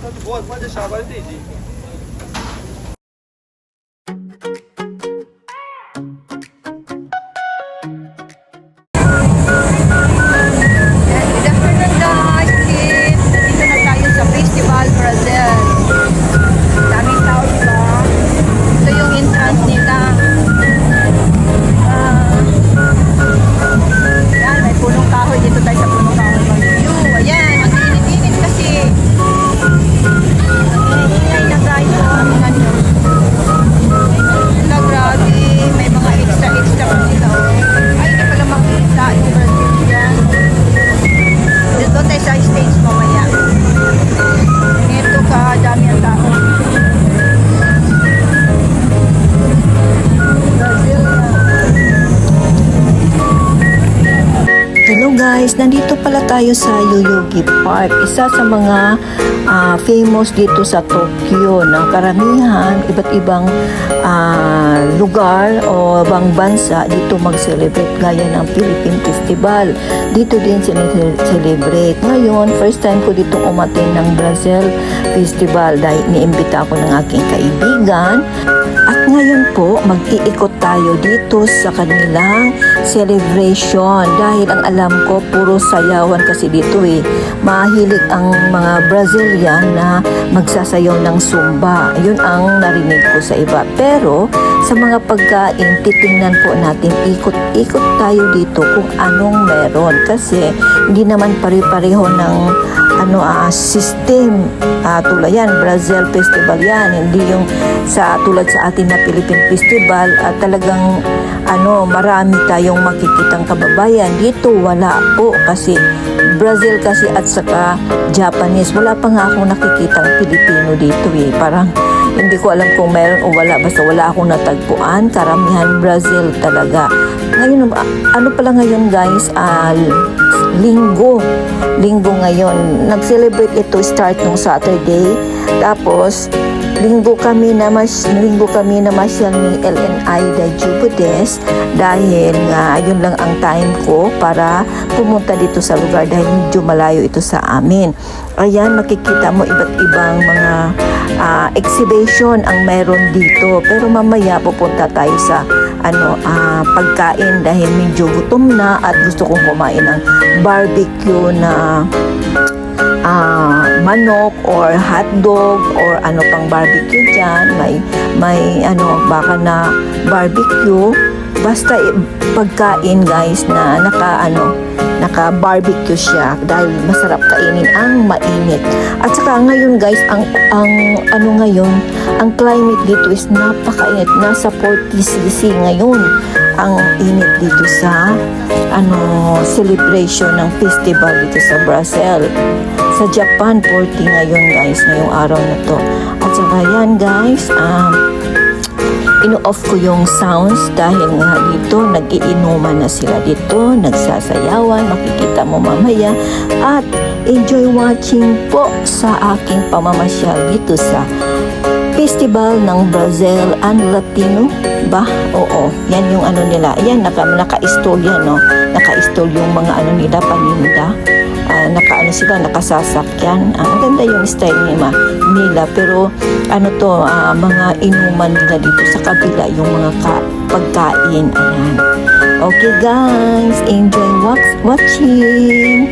tá de boa, pode deixar, agora eu entendi. Good afternoon guys, please. Nandito na tayo sa Festival Brazil. Daming tao diba? Ito yung entrance nila. Yan, may punong kahoy. Dito tayo sa punong kahoy. Mag-view. Ayan, ang init-init kasi. Ang ingay na guys. Tingnan nyo. Wala, grabe. May mga extra-extra pa sila. Ay, hindi pala makita yung Brazilian. Dito tayo sa stage mamaya. Ito ka, dami ang tao. Hello guys, nandito pala tayo sa Yoyogi Park, isa sa mga famous dito sa Tokyo ng karamihan, iba't ibang lugar o ibang bansa dito mag-celebrate gaya ng Philippine Festival. Dito din celebrate. Ngayon, first time ko dito umatin ng Brazil Festival dahil niimbita ako ng aking kaibigan. At ngayon po, mag-iikot tayo dito sa kanilang celebration dahil ang alam ko, puro sayawan kasi dito eh. Mahilig ang mga Brazilian na magsasayaw ng Zumba. Yun ang narinig ko sa iba. Pero sa mga pagkain, titingnan po natin, ikot-ikot tayo dito kung anong meron. Kasi hindi naman pare-pareho ng system. Tulad yan, Brazil Festival yan. Hindi yung tulad sa atin na Philippine Festival, talagang marami tayong makikitang kababayan. Dito wala po kasi Brazil kasi at saka Japanese. Wala pa nga akong nakikitang Pilipino dito eh. Parang hindi ko alam kung meron o wala. Basta wala akong natagpuan. Karamihan Brazil talaga. Ngayon, ano pala ngayon guys? Linggo ngayon. Nag-celebrate ito start nung Saturday. Tapos linggo kami na masyal ni LNI de Jubudes dahil nga yun lang ang time ko para pumunta dito sa lugar dahil medyo malayo ito sa amin. Ayan, makikita mo iba't ibang mga exhibition ang meron dito. Pero mamaya pupunta tayo sa pagkain dahil medyo gutom na at gusto kong kumain ng barbecue na manok or hotdog or ano pang barbecue dyan. May baka na barbecue. Basta pagkain guys na naka barbecue siya dahil masarap kainin ang mainit. At saka ngayon guys, ang climate dito is napakainit. Nasa 40°C ngayon ang init dito sa celebration ng festival dito sa Brazil. Sa Japan, 40 ngayon guys, ngayong araw na to. At saka yan guys, ino-off ko yung sounds dahil nga dito, nag-iinuman na sila dito, nagsasayawan, makikita mo mamaya. At enjoy watching po sa aking pamamasyal dito sa Festival ng Brazil and Latino ba? Oo, yan yung nila. Ayan, naka-install yan, no? Naka-install yung mga nila, paninda. Sila, nakasasakyan. Ang ganda yung style nila. Pero, mga inuman nila dito sa kabila, yung mga pagkain. Ayan. Okay, guys. Enjoy watching.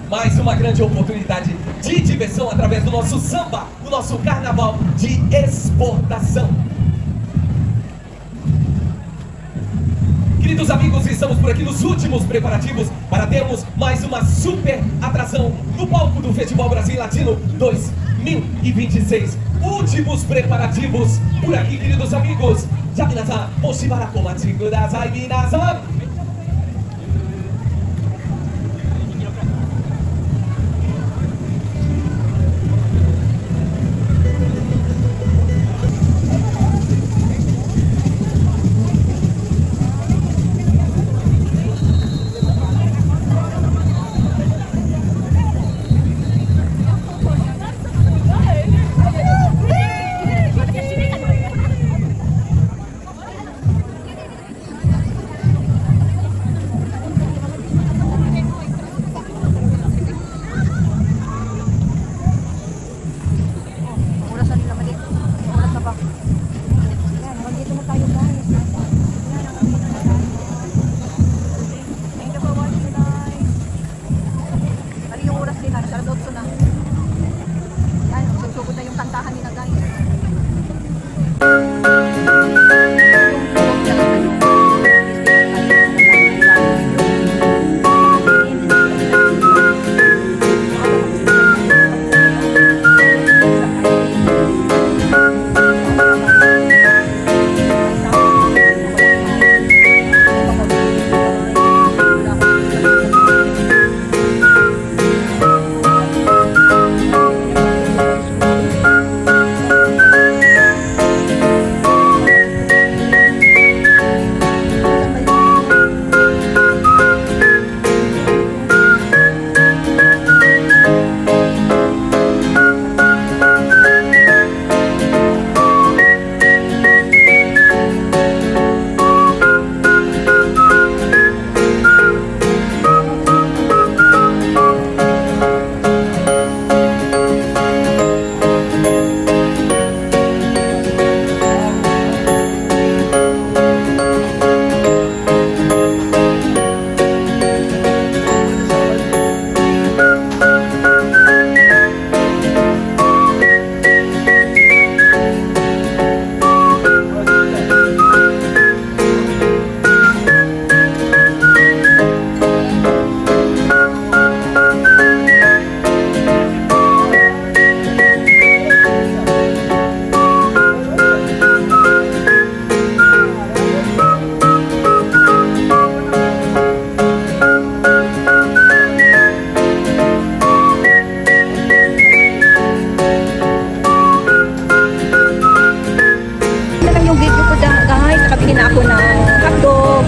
Mais uma grande oportunidade de diversão através do nosso samba, o nosso carnaval de exportação. Queridos amigos, estamos por aqui nos últimos preparativos para termos mais uma super atração no palco do Festival Brasil Latino 2026. Últimos preparativos por aqui, queridos amigos. Já minasan, oshibaraku omachi kudasai, minasan.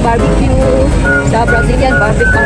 Barbecue sa Brazilian barbecue